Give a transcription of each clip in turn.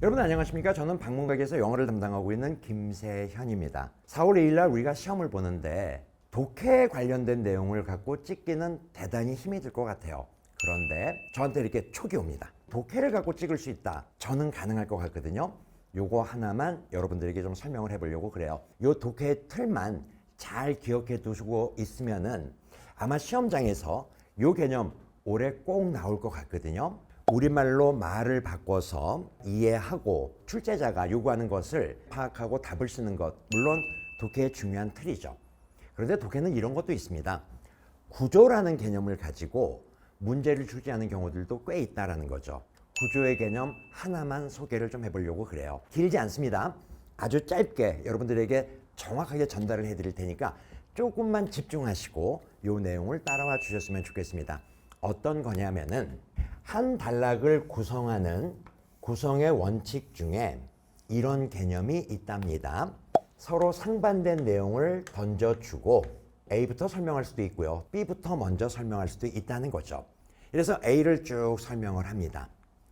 여러분 안녕하십니까? 저는 방문각에서 영어를 담당하고 있는 김세현입니다. 4월 2일 날 우리가 시험을 보는데 독해 관련된 내용을 갖고 찍기는 대단히 힘이 들 것 같아요. 그런데 저한테 이렇게 촉이 옵니다. 독해를 갖고 찍을 수 있다. 저는 가능할 것 같거든요. 요거 하나만 여러분들에게 좀 설명을 해보려고 그래요. 요 독해 틀만 잘 기억해 두시고 있으면은 아마 시험장에서 요 개념 올해 꼭 나올 것 같거든요. 우리말로 말을 바꿔서 이해하고 출제자가 요구하는 것을 파악하고 답을 쓰는 것, 물론 독해의 중요한 틀이죠. 그런데 독해는 이런 것도 있습니다. 구조라는 개념을 가지고 문제를 출제하는 경우들도 꽤 있다라는 거죠. 구조의 개념 하나만 소개를 좀 해보려고 그래요. 길지 않습니다. 아주 짧게 여러분들에게 정확하게 전달을 해드릴 테니까 조금만 집중하시고 요 내용을 따라와 주셨으면 좋겠습니다. 어떤 거냐면은 한 단락을 구성하는 구성의 원칙 중에 이런 개념이 있답니다. 서로 상반된 내용을 던져주고 A부터 설명할 수도 있고요. B부터 먼저 설명할 수도 있다는 거죠. 그래서 A를 쭉 설명을 합니다.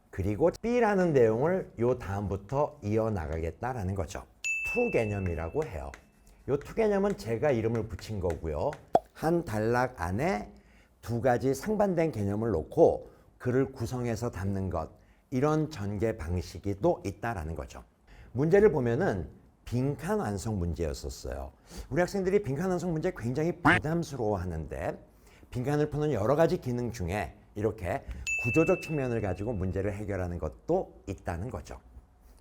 그리고 B라는 내용을 요 다음부터 이어나가겠다라는 거죠. 투 개념이라고 해요. 요 투 개념은 제가 이름을 붙인 거고요. 한 단락 안에 두 가지 상반된 개념을 놓고 글을 구성해서 담는 것, 이런 전개 방식이 또 있다라는 거죠. 문제를 보면은 빈칸 완성 문제였었어요. 우리 학생들이 빈칸 완성 문제 굉장히 부담스러워 하는데 빈칸을 푸는 여러 가지 기능 중에 이렇게 구조적 측면을 가지고 문제를 해결하는 것도 있다는 거죠.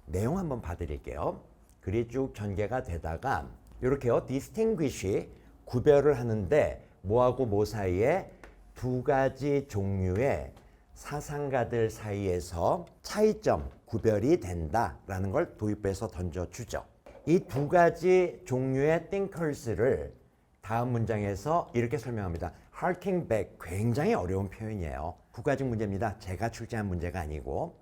내용 한번 봐드릴게요. 글이 쭉 전개가 되다가 이렇게요. distinguish, 구별을 하는데 뭐하고 뭐 사이에 두 가지 종류의 사상가들 사이에서 차이점, 구별이 된다라는 걸 도입해서 던져주죠. 이 두 가지 종류의 thinkers를 다음 문장에서 이렇게 설명합니다. harking back, 굉장히 어려운 표현이에요. 국가직 문제입니다. 제가 출제한 문제가 아니고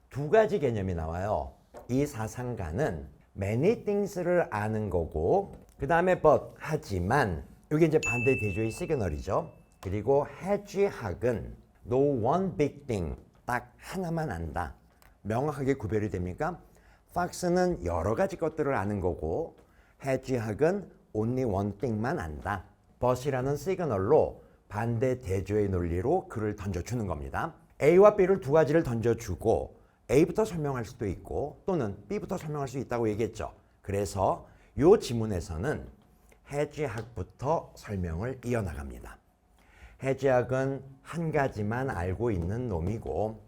두 가지 개념이 나와요. 이 사상가는 many things를 아는 거고 그 다음에 but, 하지만 이게 이제 반대 대조의 시그널이죠. 그리고 hedgehog은 no one big thing, 딱 하나만 안다. 명확하게 구별이 됩니까? fox는 여러 가지 것들을 아는 거고 hedgehog은 only one thing만 안다. but이라는 시그널로 반대 대조의 논리로 글을 던져주는 겁니다. A와 B를 두 가지를 던져주고 A부터 설명할 수도 있고 또는 B부터 설명할 수 있다고 얘기했죠. 그래서 이 지문에서는 hedgehog부터 설명을 이어나갑니다. hedgehog은 한 가지만 알고 있는 놈이고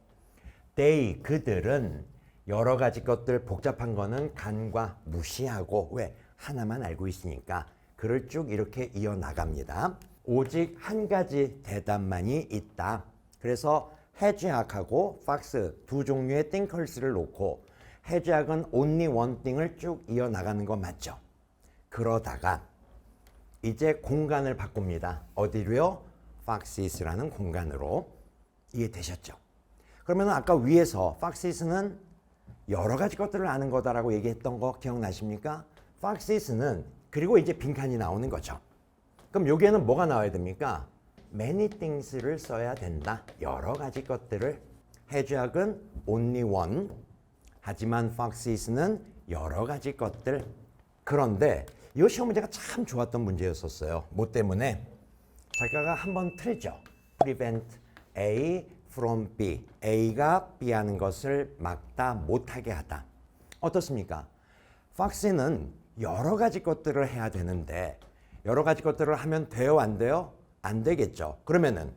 they, 그들은 여러 가지 것들 복잡한 거는 간과 무시하고 왜? 하나만 알고 있으니까 글을 쭉 이렇게 이어나갑니다. 오직 한 가지 대답만이 있다. 그래서 hedgehog하고 fox 두 종류의 thinkers를 놓고 hedgehog은 only one thing을 쭉 이어나가는 거 맞죠? 그러다가 이제 공간을 바꿉니다. 어디로요? foxes라는 공간으로. 이해되셨죠? 그러면 아까 위에서 foxes는 여러 가지 것들을 아는 거다라고 얘기했던 거 기억나십니까? foxes는 그리고 이제 빈칸이 나오는 거죠. 그럼 여기에는 뭐가 나와야 됩니까? many things를 써야 된다. 여러 가지 것들을. hedgehog은 only one. 하지만 foxes는 여러 가지 것들. 그런데 이 시험 문제가 참 좋았던 문제였었어요. 뭐 때문에? 작가가 한번 틀죠. prevent A from B. A가 B 하는 것을 막다 못하게 하다. 어떻습니까? fox는 여러 가지 것들을 해야 되는데 여러 가지 것들을 하면 돼요? 안 돼요? 안 되겠죠. 그러면은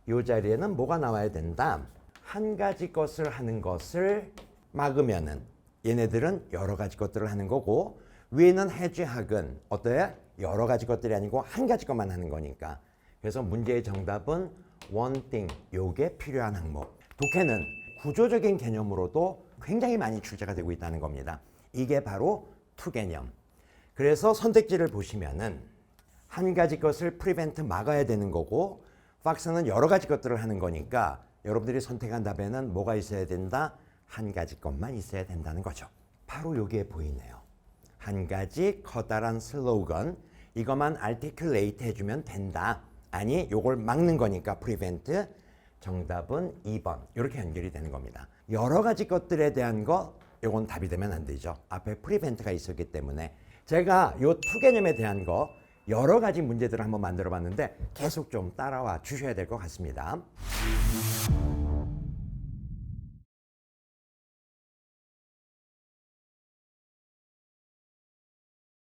이 자리에는 뭐가 나와야 된다? 한 가지 것을 하는 것을 막으면은 얘네들은 여러 가지 것들을 하는 거고 위에는 hedgehog은 어때요? 여러 가지 것들이 아니고 한 가지 것만 하는 거니까. 그래서 문제의 정답은 one thing, 요게 필요한 항목. 독해는 구조적인 개념으로도 굉장히 많이 출제가 되고 있다는 겁니다. 이게 바로 투 개념. 그래서 선택지를 보시면은 한 가지 것을 prevent 막아야 되는 거고 fox는 여러 가지 것들을 하는 거니까 여러분들이 선택한 답에는 뭐가 있어야 된다? 한 가지 것만 있어야 된다는 거죠. 바로 여기에 보이네요. 한 가지 커다란 슬로건, 이것만 articulate 해주면 된다. 아니, 요걸 막는 거니까 prevent. 정답은 2번. 이렇게 연결이 되는 겁니다. 여러 가지 것들에 대한 거 이건 답이 되면 안 되죠. 앞에 프리벤트가 있었기 때문에 제가 요 투 개념에 대한 거 여러 가지 문제들을 한번 만들어 봤는데 계속 좀 따라와 주셔야 될 것 같습니다.